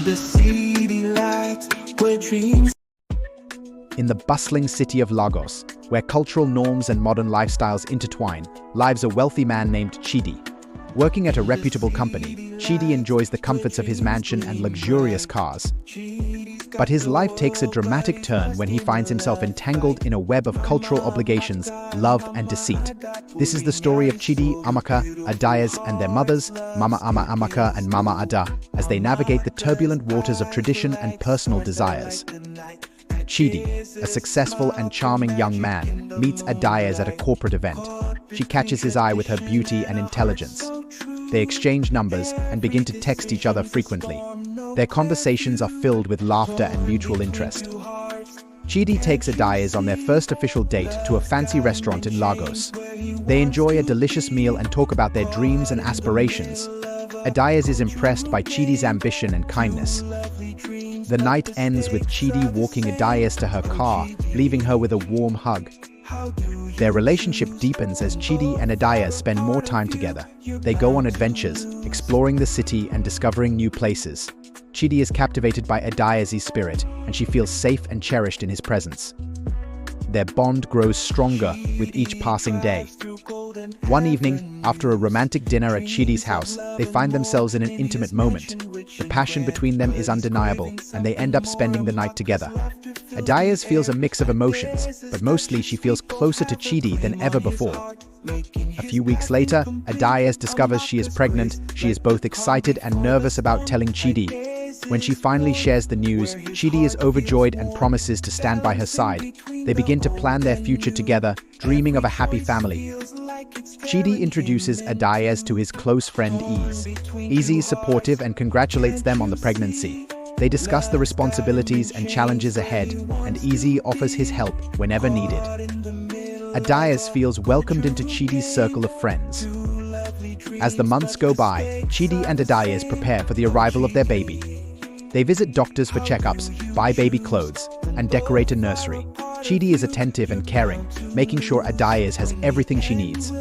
the city lights where dreams. In the bustling city of Lagos, where cultural norms and modern lifestyles intertwine, lives a wealthy man named Chidi. Working at a reputable company, Chidi enjoys the comforts of his mansion and luxurious cars. But his life takes a dramatic turn when he finds himself entangled in a web of cultural obligations, love, and deceit. This is the story of Chidi, Amaka, Adaeze, and their mothers, Mama Amaka and Mama Ada, as they navigate the turbulent waters of tradition and personal desires. Chidi, a successful and charming young man, meets Adaeze at a corporate event. She catches his eye with her beauty and intelligence. They exchange numbers and begin to text each other frequently. Their conversations are filled with laughter and mutual interest. Chidi takes Adaeze on their first official date to a fancy restaurant in Lagos. They enjoy a delicious meal and talk about their dreams and aspirations. Adaeze is impressed by Chidi's ambition and kindness. The night ends with Chidi walking Adaeze to her car, leaving her with a warm hug. Their relationship deepens as Chidi and Adaeze spend more time together. They go on adventures, exploring the city and discovering new places. Chidi is captivated by Adaeze's spirit, and she feels safe and cherished in his presence. Their bond grows stronger with each passing day. One evening, after a romantic dinner at Chidi's house, they find themselves in an intimate moment. The passion between them is undeniable, and they end up spending the night together. Adaeze feels a mix of emotions, but mostly she feels closer to Chidi than ever before. A few weeks later, Adaeze discovers she is pregnant. She is both excited and nervous about telling Chidi. When she finally shares the news, Chidi is overjoyed and promises to stand by her side. They begin to plan their future together, dreaming of a happy family. Chidi introduces Adaeze to his close friend Eze. Eze is supportive and congratulates them on the pregnancy. They discuss the responsibilities and challenges ahead, and Eze offers his help whenever needed. Adaeze feels welcomed into Chidi's circle of friends. As the months go by, Chidi and Adaeze prepare for the arrival of their baby. They visit doctors for checkups, buy baby clothes, and decorate a nursery. Chidi is attentive and caring, making sure Adaeze has everything she needs.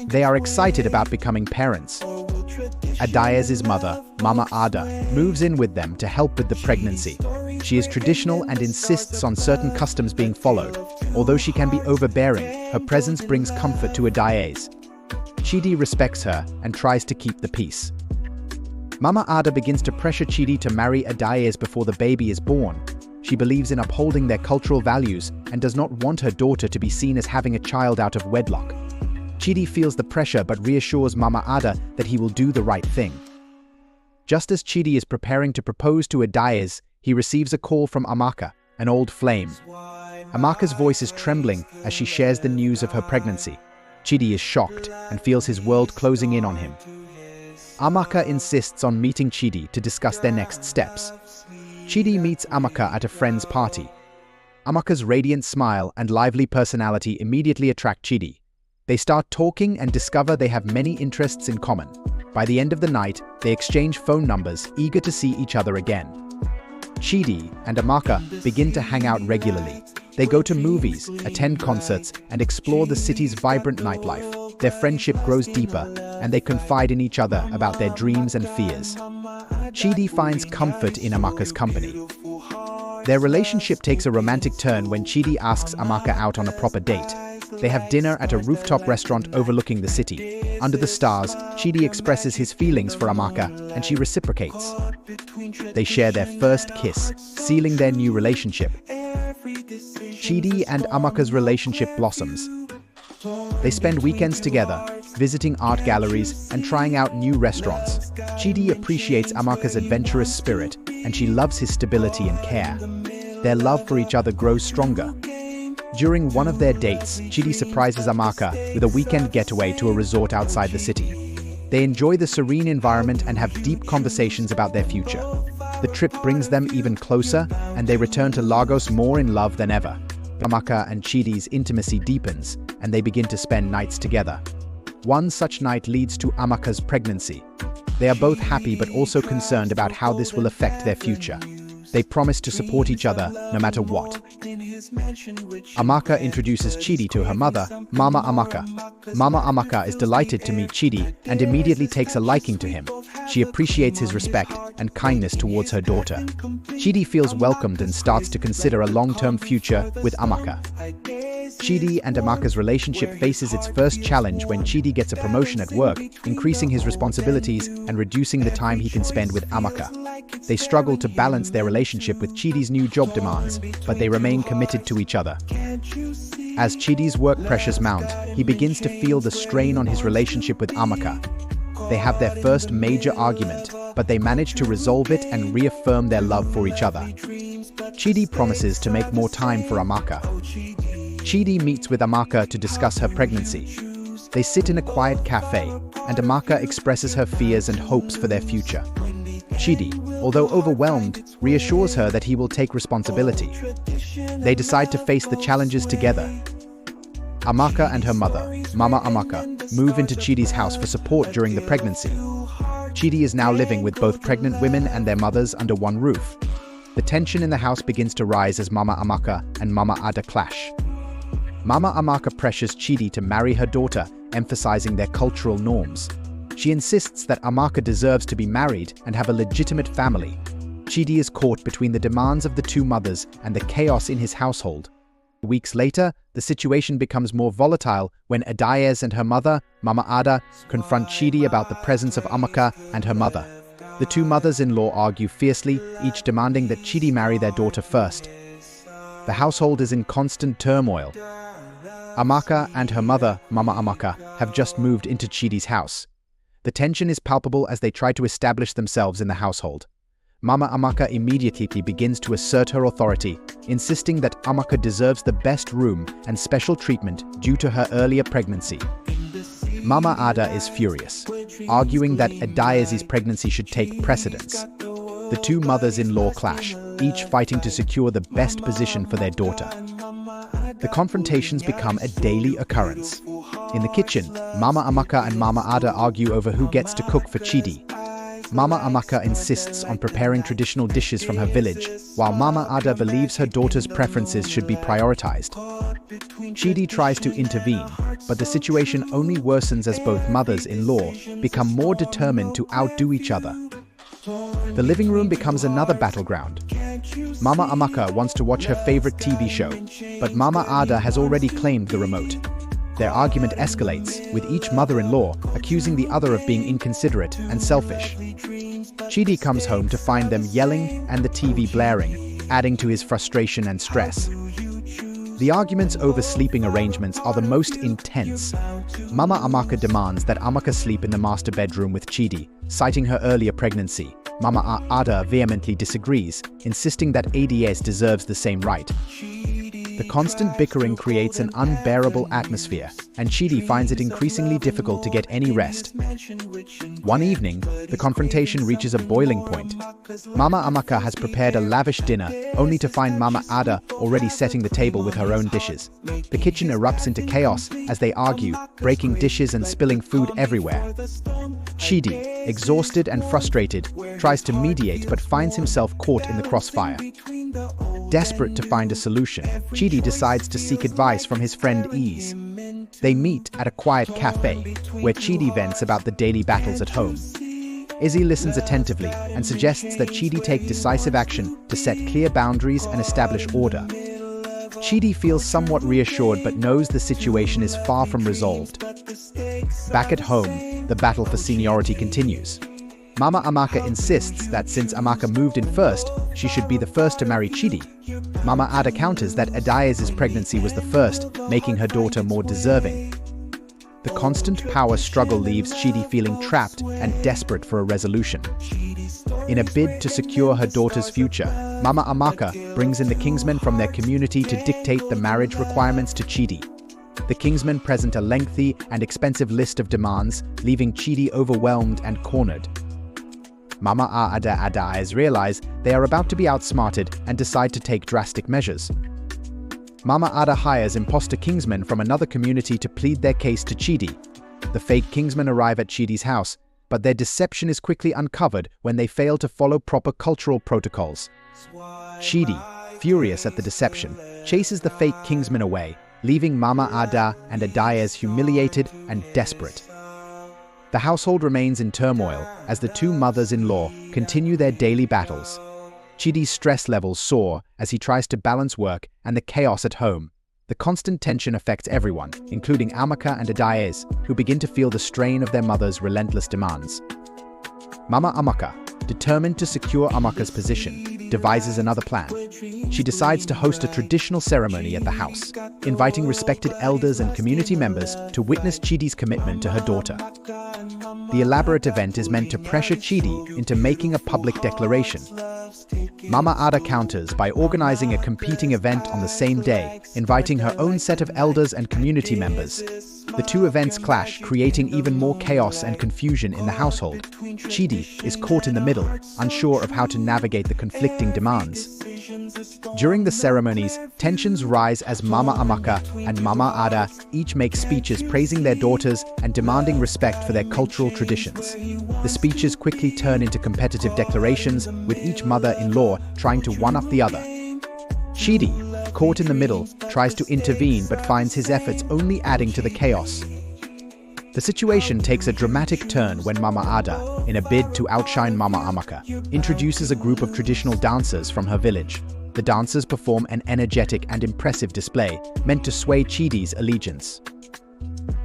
They are excited about becoming parents. Adaeze's mother, Mama Ada, moves in with them to help with the pregnancy. She is traditional and insists on certain customs being followed. Although she can be overbearing, her presence brings comfort to Adaeze. Chidi respects her and tries to keep the peace. Mama Ada begins to pressure Chidi to marry Adaeze before the baby is born. She believes in upholding their cultural values and does not want her daughter to be seen as having a child out of wedlock. Chidi feels the pressure but reassures Mama Ada that he will do the right thing. Just as Chidi is preparing to propose to Adaeze, he receives a call from Amaka, an old flame. Amaka's voice is trembling as she shares the news of her pregnancy. Chidi is shocked and feels his world closing in on him. Amaka insists on meeting Chidi to discuss their next steps. Chidi meets Amaka at a friend's party. Amaka's radiant smile and lively personality immediately attract Chidi. They start talking and discover they have many interests in common. By the end of the night, they exchange phone numbers, eager to see each other again. Chidi and Amaka begin to hang out regularly. They go to movies, attend concerts, and explore the city's vibrant nightlife. Their friendship grows deeper, and they confide in each other about their dreams and fears. Chidi finds comfort in Amaka's company. Their relationship takes a romantic turn when Chidi asks Amaka out on a proper date. They have dinner at a rooftop restaurant overlooking the city. Under the stars, Chidi expresses his feelings for Amaka, and she reciprocates. They share their first kiss, sealing their new relationship. Chidi and Amaka's relationship blossoms. They spend weekends together, visiting art galleries and trying out new restaurants. Chidi appreciates Amaka's adventurous spirit, and she loves his stability and care. Their love for each other grows stronger. During one of their dates, Chidi surprises Amaka with a weekend getaway to a resort outside the city. They enjoy the serene environment and have deep conversations about their future. The trip brings them even closer, and they return to Lagos more in love than ever. Amaka and Chidi's intimacy deepens, and they begin to spend nights together. One such night leads to Amaka's pregnancy. They are both happy but also concerned about how this will affect their future. They promise to support each other no matter what. Amaka introduces Chidi to her mother, Mama Amaka. Mama Amaka is delighted to meet Chidi and immediately takes a liking to him. She appreciates his respect and kindness towards her daughter. Chidi feels welcomed and starts to consider a long-term future with Amaka. Chidi and Amaka's relationship faces its first challenge when Chidi gets a promotion at work, increasing his responsibilities and reducing the time he can spend with Amaka. They struggle to balance their relationship with Chidi's new job demands, but they remain committed to each other. As Chidi's work pressures mount, he begins to feel the strain on his relationship with Amaka. They have their first major argument, but they manage to resolve it and reaffirm their love for each other. Chidi promises to make more time for Amaka. Chidi meets with Amaka to discuss her pregnancy. They sit in a quiet cafe, and Amaka expresses her fears and hopes for their future. Chidi, although overwhelmed, reassures her that he will take responsibility. They decide to face the challenges together. Amaka and her mother, Mama Amaka, move into Chidi's house for support during the pregnancy. Chidi is now living with both pregnant women and their mothers under one roof. The tension in the house begins to rise as Mama Amaka and Mama Adaeze clash. Mama Amaka pressures Chidi to marry her daughter, emphasizing their cultural norms. She insists that Amaka deserves to be married and have a legitimate family. Chidi is caught between the demands of the two mothers and the chaos in his household. Weeks later, the situation becomes more volatile when Adaeze and her mother, Mama Adaeze, confront Chidi about the presence of Amaka and her mother. The two mothers-in-law argue fiercely, each demanding that Chidi marry their daughter first. The household is in constant turmoil. Amaka and her mother, Mama Amaka, have just moved into Chidi's house. The tension is palpable as they try to establish themselves in the household. Mama Amaka immediately begins to assert her authority, insisting that Amaka deserves the best room and special treatment due to her earlier pregnancy. Mama Adaeze is furious, arguing that Adaeze's pregnancy should take precedence. The two mothers-in-law clash, each fighting to secure the best position for their daughter. The confrontations become a daily occurrence. In the kitchen, Mama Amaka and Mama Adaeze argue over who gets to cook for Chidi. Mama Amaka insists on preparing traditional dishes from her village, while Mama Adaeze believes her daughter's preferences should be prioritized. Chidi tries to intervene, but the situation only worsens as both mothers-in-law become more determined to outdo each other. The living room becomes another battleground. Mama Amaka wants to watch her favorite TV show, but Mama Adaeze has already claimed the remote. Their argument escalates, with each mother-in-law accusing the other of being inconsiderate and selfish. Chidi comes home to find them yelling and the TV blaring, adding to his frustration and stress. The arguments over sleeping arrangements are the most intense. Mama Amaka demands that Amaka sleep in the master bedroom with Chidi, citing her earlier pregnancy. Mama Adaeze vehemently disagrees, insisting that Adaeze deserves the same right. The constant bickering creates an unbearable atmosphere, and Chidi finds it increasingly difficult to get any rest. One evening, the confrontation reaches a boiling point. Mama Amaka has prepared a lavish dinner, only to find Mama Adaeze already setting the table with her own dishes. The kitchen erupts into chaos as they argue, breaking dishes and spilling food everywhere. Chidi, exhausted and frustrated, tries to mediate but finds himself caught in the crossfire. Desperate to find a solution, Chidi decides to seek advice from his friend Adaeze. They meet at a quiet cafe, where Chidi vents about the daily battles at home. Adaeze listens attentively and suggests that Chidi take decisive action to set clear boundaries and establish order. Chidi feels somewhat reassured but knows the situation is far from resolved. Back at home, the battle for seniority continues. Mama Amaka insists that since Amaka moved in first, she should be the first to marry Chidi. Mama Adaeze counters that Adaeze's pregnancy was the first, making her daughter more deserving. The constant power struggle leaves Chidi feeling trapped and desperate for a resolution. In a bid to secure her daughter's future, Mama Amaka brings in the kingsmen from their community to dictate the marriage requirements to Chidi. The kingsmen present a lengthy and expensive list of demands, leaving Chidi overwhelmed and cornered. Mama Adaeze realize they are about to be outsmarted and decide to take drastic measures. Mama Adaeze hires imposter kingsmen from another community to plead their case to Chidi. The fake kingsmen arrive at Chidi's house, but their deception is quickly uncovered when they fail to follow proper cultural protocols. Chidi, furious at the deception, chases the fake kingsmen away, leaving Mama Adaeze and Adaeze humiliated and desperate. The household remains in turmoil as the two mothers-in-law continue their daily battles. Chidi's stress levels soar as he tries to balance work and the chaos at home. The constant tension affects everyone, including Amaka and Adaeze, who begin to feel the strain of their mother's relentless demands. Mama Amaka, determined to secure Amaka's position, devises another plan. She decides to host a traditional ceremony at the house, inviting respected elders and community members to witness Chidi's commitment to her daughter. The elaborate event is meant to pressure Chidi into making a public declaration. Mama Ada counters by organizing a competing event on the same day, inviting her own set of elders and community members. The two events clash, creating even more chaos and confusion in the household. Chidi is caught in the middle, unsure of how to navigate the conflicting demands. During the ceremonies, tensions rise as Mama Amaka and Mama Ada each make speeches praising their daughters and demanding respect for their cultural traditions. The speeches quickly turn into competitive declarations, with each mother-in-law trying to one-up the other. Chidi, caught in the middle, tries to intervene but finds his efforts only adding to the chaos. The situation takes a dramatic turn when Mama Ada, in a bid to outshine Mama Amaka, introduces a group of traditional dancers from her village. The dancers perform an energetic and impressive display, meant to sway Chidi's allegiance.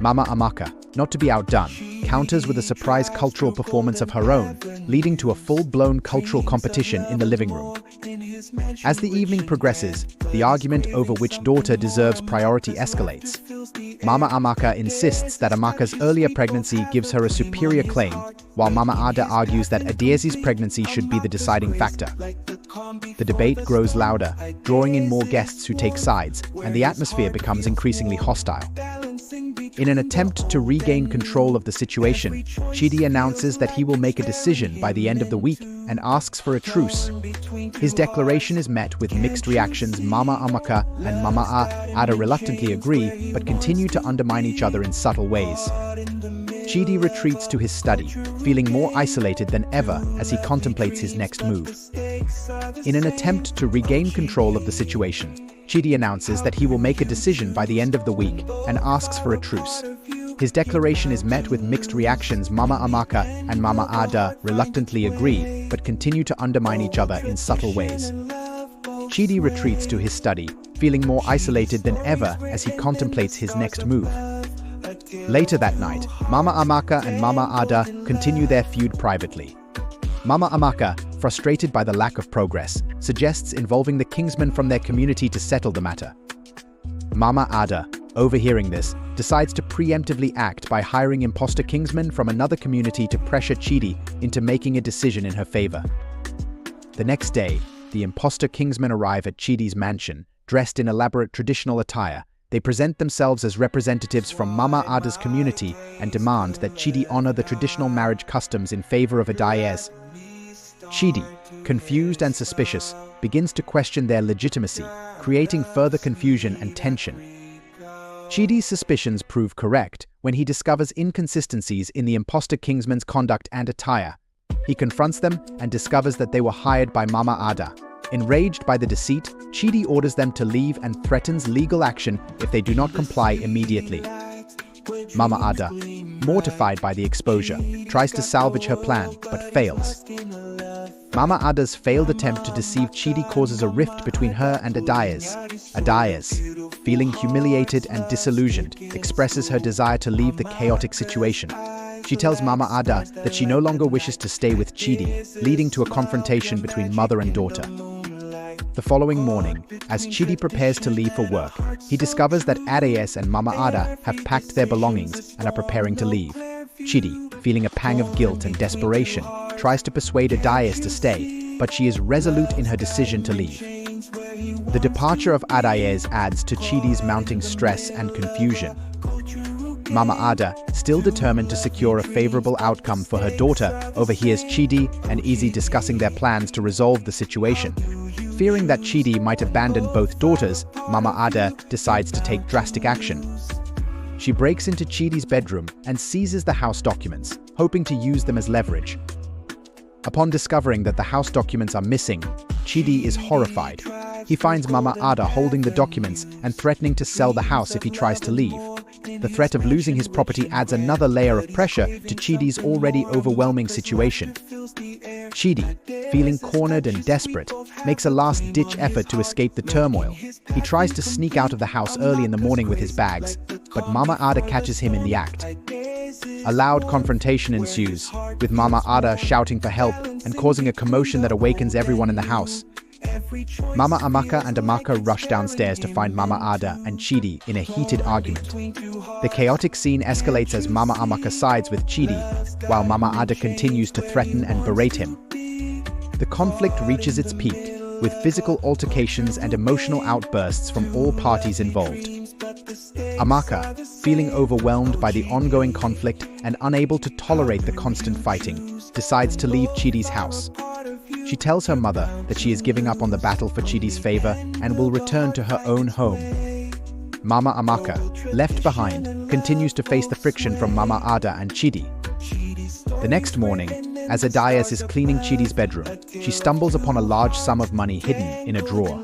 Mama Amaka, not to be outdone, counters with a surprise cultural performance of her own, leading to a full-blown cultural competition in the living room. As the evening progresses, the argument over which daughter deserves priority escalates. Mama Amaka insists that Amaka's earlier pregnancy gives her a superior claim, while Mama Ada argues that Adaeze's pregnancy should be the deciding factor. The debate grows louder, drawing in more guests who take sides, and the atmosphere becomes increasingly hostile. In an attempt to regain control of the situation, Chidi announces that he will make a decision by the end of the week and asks for a truce. His declaration is met with mixed reactions. Mama Amaka and Mama Ada reluctantly agree, but continue to undermine each other in subtle ways. Chidi retreats to his study, feeling more isolated than ever as he contemplates his next move. In an attempt to regain control of the situation, Chidi announces that he will make a decision by the end of the week and asks for a truce. His declaration is met with mixed reactions. Mama Amaka and Mama Ada reluctantly agree, but continue to undermine each other in subtle ways. Chidi retreats to his study, feeling more isolated than ever as he contemplates his next move. Later that night, Mama Amaka and Mama Ada continue their feud privately. Mama Amaka, frustrated by the lack of progress, suggests involving the kingsmen from their community to settle the matter. Mama Ada, overhearing this, decides to preemptively act by hiring imposter kingsmen from another community to pressure Chidi into making a decision in her favor. The next day, the imposter kingsmen arrive at Chidi's mansion, dressed in elaborate traditional attire. They present themselves as representatives from Mama Ada's community and demand that Chidi honor the traditional marriage customs in favor of Adaeze. Chidi, confused and suspicious, begins to question their legitimacy, creating further confusion and tension. Chidi's suspicions prove correct when he discovers inconsistencies in the imposter kingsmen's conduct and attire. He confronts them and discovers that they were hired by Mama Ada. Enraged by the deceit, Chidi orders them to leave and threatens legal action if they do not comply immediately. Mama Ada, mortified by the exposure, tries to salvage her plan but fails. Mama Ada's failed attempt to deceive Chidi causes a rift between her and Adaeze. Adaeze, feeling humiliated and disillusioned, expresses her desire to leave the chaotic situation. She tells Mama Ada that she no longer wishes to stay with Chidi, leading to a confrontation between mother and daughter. The following morning, as Chidi prepares to leave for work, he discovers that Adaeze and Mama Ada have packed their belongings and are preparing to leave. Chidi, feeling a pang of guilt and desperation, tries to persuade Adaeze to stay, but she is resolute in her decision to leave. The departure of Adaeze adds to Chidi's mounting stress and confusion. Mama Ada, still determined to secure a favorable outcome for her daughter, overhears Chidi and Adaeze discussing their plans to resolve the situation. Fearing that Chidi might abandon both daughters, Mama Ada decides to take drastic action. She breaks into Chidi's bedroom and seizes the house documents, hoping to use them as leverage. Upon discovering that the house documents are missing, Chidi is horrified. He finds Mama Ada holding the documents and threatening to sell the house if he tries to leave. The threat of losing his property adds another layer of pressure to Chidi's already overwhelming situation. Chidi, feeling cornered and desperate, makes a last-ditch effort to escape the turmoil. He tries to sneak out of the house early in the morning with his bags, but Mama Ada catches him in the act. A loud confrontation ensues, with Mama Ada shouting for help and causing a commotion that awakens everyone in the house. Mama Amaka and Amaka rush downstairs to find Mama Ada and Chidi in a heated argument. The chaotic scene escalates as Mama Amaka sides with Chidi, while Mama Ada continues to threaten and berate him. The conflict reaches its peak, with physical altercations and emotional outbursts from all parties involved. Amaka, feeling overwhelmed by the ongoing conflict and unable to tolerate the constant fighting, decides to leave Chidi's house. She tells her mother that she is giving up on the battle for Chidi's favor and will return to her own home. Mama Amaka, left behind, continues to face the friction from Mama Ada and Chidi. The next morning, as Adaeze is cleaning Chidi's bedroom, she stumbles upon a large sum of money hidden in a drawer.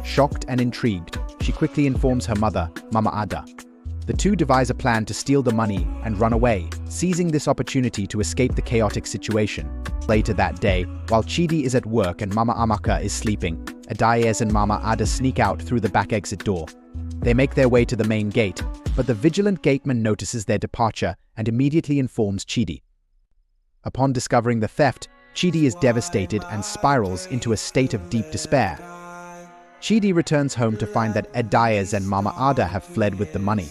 Shocked and intrigued, she quickly informs her mother, Mama Ada. The two devise a plan to steal the money and run away, seizing this opportunity to escape the chaotic situation. Later that day, while Chidi is at work and Mama Amaka is sleeping, Adaeze and Mama Ada sneak out through the back exit door. They make their way to the main gate, but the vigilant gateman notices their departure and immediately informs Chidi. Upon discovering the theft, Chidi is devastated and spirals into a state of deep despair. Chidi returns home to find that Adaeze and Mama Ada have fled with the money.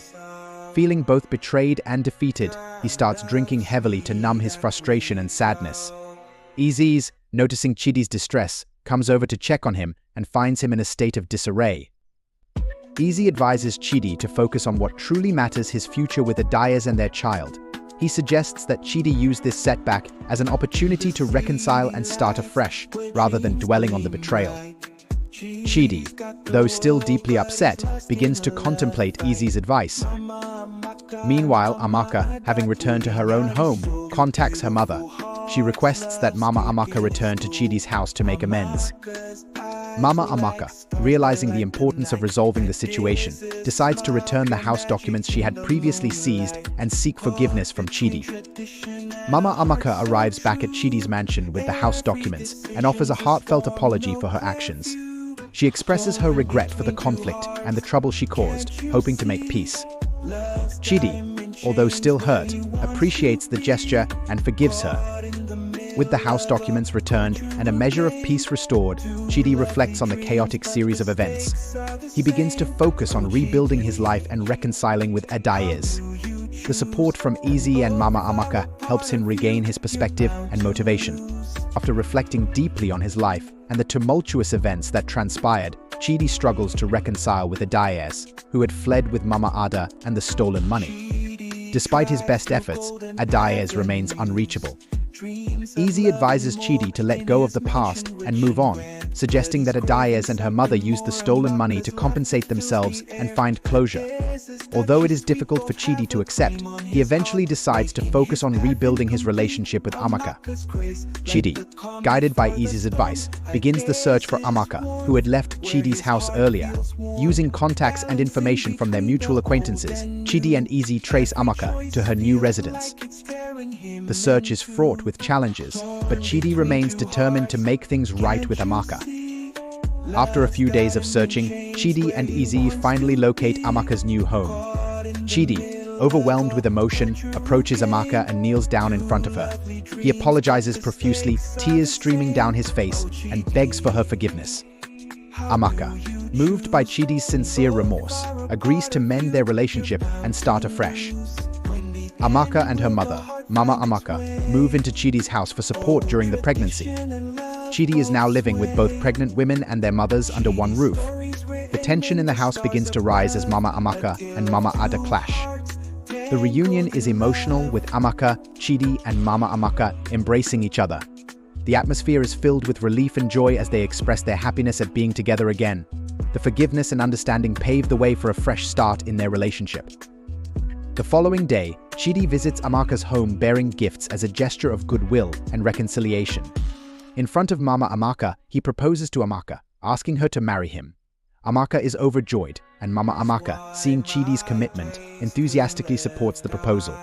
Feeling both betrayed and defeated, he starts drinking heavily to numb his frustration and sadness. Adaeze, noticing Chidi's distress, comes over to check on him and finds him in a state of disarray. Adaeze advises Chidi to focus on what truly matters: his future with Adaeze and their child. He suggests that Chidi use this setback as an opportunity to reconcile and start afresh, rather than dwelling on the betrayal. Chidi, though still deeply upset, begins to contemplate Adaeze's advice. Meanwhile, Amaka, having returned to her own home, contacts her mother. She requests that Mama Amaka return to Chidi's house to make amends. Mama Amaka, realizing the importance of resolving the situation, decides to return the house documents she had previously seized and seek forgiveness from Chidi. Mama Amaka arrives back at Chidi's mansion with the house documents and offers a heartfelt apology for her actions. She expresses her regret for the conflict and the trouble she caused, hoping to make peace. Chidi, although still hurt, appreciates the gesture and forgives her. With the house documents returned and a measure of peace restored, Chidi reflects on the chaotic series of events. He begins to focus on rebuilding his life and reconciling with Adaeze. The support from Adaeze and Mama Amaka helps him regain his perspective and motivation. After reflecting deeply on his life and the tumultuous events that transpired, Chidi struggles to reconcile with Adaeze, who had fled with Mama Ada and the stolen money. Despite his best efforts, Adaeze remains unreachable. Adaeze advises Chidi to let go of the past and move on, suggesting that Adaeze and her mother used the stolen money to compensate themselves and find closure. Although it is difficult for Chidi to accept, he eventually decides to focus on rebuilding his relationship with Amaka. Chidi, guided by Adaeze's advice, begins the search for Amaka, who had left Chidi's house earlier. Using contacts and information from their mutual acquaintances, Chidi and Adaeze trace Amaka to her new residence. The search is fraught with challenges, but Chidi remains determined to make things right with Amaka. After a few days of searching, Chidi and Adaeze finally locate Amaka's new home. Chidi, overwhelmed with emotion, approaches Amaka and kneels down in front of her. He apologizes profusely, tears streaming down his face, and begs for her forgiveness. Amaka, moved by Chidi's sincere remorse, agrees to mend their relationship and start afresh. Amaka and her mother, Mama Amaka, move into Chidi's house for support during the pregnancy. Chidi is now living with both pregnant women and their mothers under one roof. The tension in the house begins to rise as Mama Amaka and Mama Ada clash. The reunion is emotional, with Amaka, Chidi, and Mama Amaka embracing each other. The atmosphere is filled with relief and joy as they express their happiness at being together again. The forgiveness and understanding pave the way for a fresh start in their relationship. The following day, Chidi visits Amaka's home bearing gifts as a gesture of goodwill and reconciliation. In front of Mama Amaka, he proposes to Amaka, asking her to marry him. Amaka is overjoyed, and Mama Amaka, seeing Chidi's commitment, enthusiastically supports the proposal.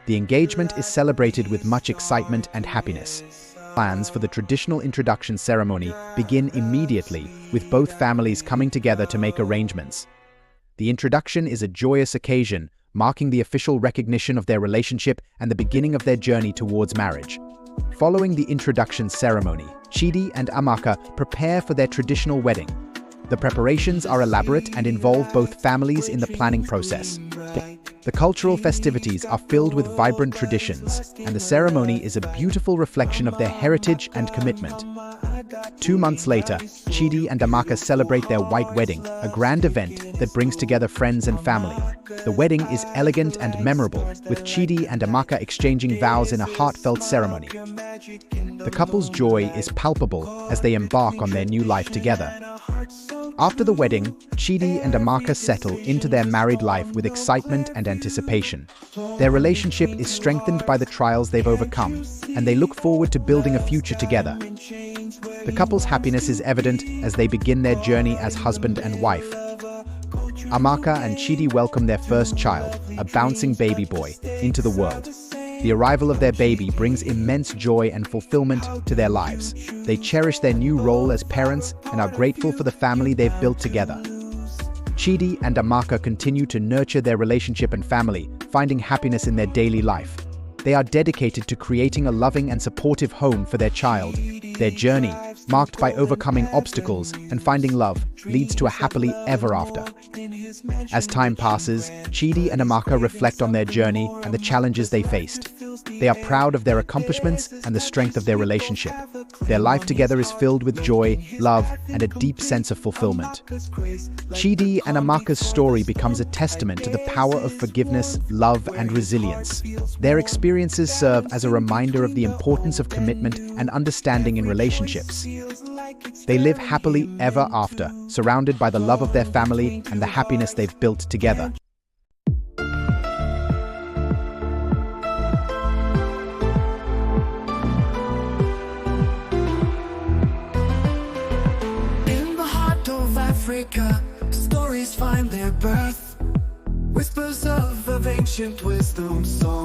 The engagement is celebrated with much excitement and happiness. Plans for the traditional introduction ceremony begin immediately, with both families coming together to make arrangements. The introduction is a joyous occasion, marking the official recognition of their relationship and the beginning of their journey towards marriage. Following the introduction ceremony, Chidi and Amaka prepare for their traditional wedding. The preparations are elaborate and involve both families in the planning process. The cultural festivities are filled with vibrant traditions, and the ceremony is a beautiful reflection of their heritage and commitment. 2 months later, Chidi and Amaka celebrate their white wedding, a grand event that brings together friends and family. The wedding is elegant and memorable, with Chidi and Amaka exchanging vows in a heartfelt ceremony. The couple's joy is palpable as they embark on their new life together. After the wedding, Chidi and Amaka settle into their married life with excitement and anticipation. Their relationship is strengthened by the trials they've overcome, and they look forward to building a future together. The couple's happiness is evident as they begin their journey as husband and wife. Amaka and Chidi welcome their first child, a bouncing baby boy, into the world. The arrival of their baby brings immense joy and fulfillment to their lives. They cherish their new role as parents and are grateful for the family they've built together. Chidi and Amaka continue to nurture their relationship and family, finding happiness in their daily life. They are dedicated to creating a loving and supportive home for their child. Their journey, marked by overcoming obstacles and finding love, leads to a happily ever after. As time passes, Chidi and Amaka reflect on their journey and the challenges they faced. They are proud of their accomplishments and the strength of their relationship. Their life together is filled with joy, love, and a deep sense of fulfillment. Chidi and Amaka's story becomes a testament to the power of forgiveness, love, and resilience. Their experiences serve as a reminder of the importance of commitment and understanding in relationships. They live happily ever after, surrounded by the love of their family and the happiness they've built together. In the heart of Africa, stories find their birth. Whispers of ancient wisdom songs.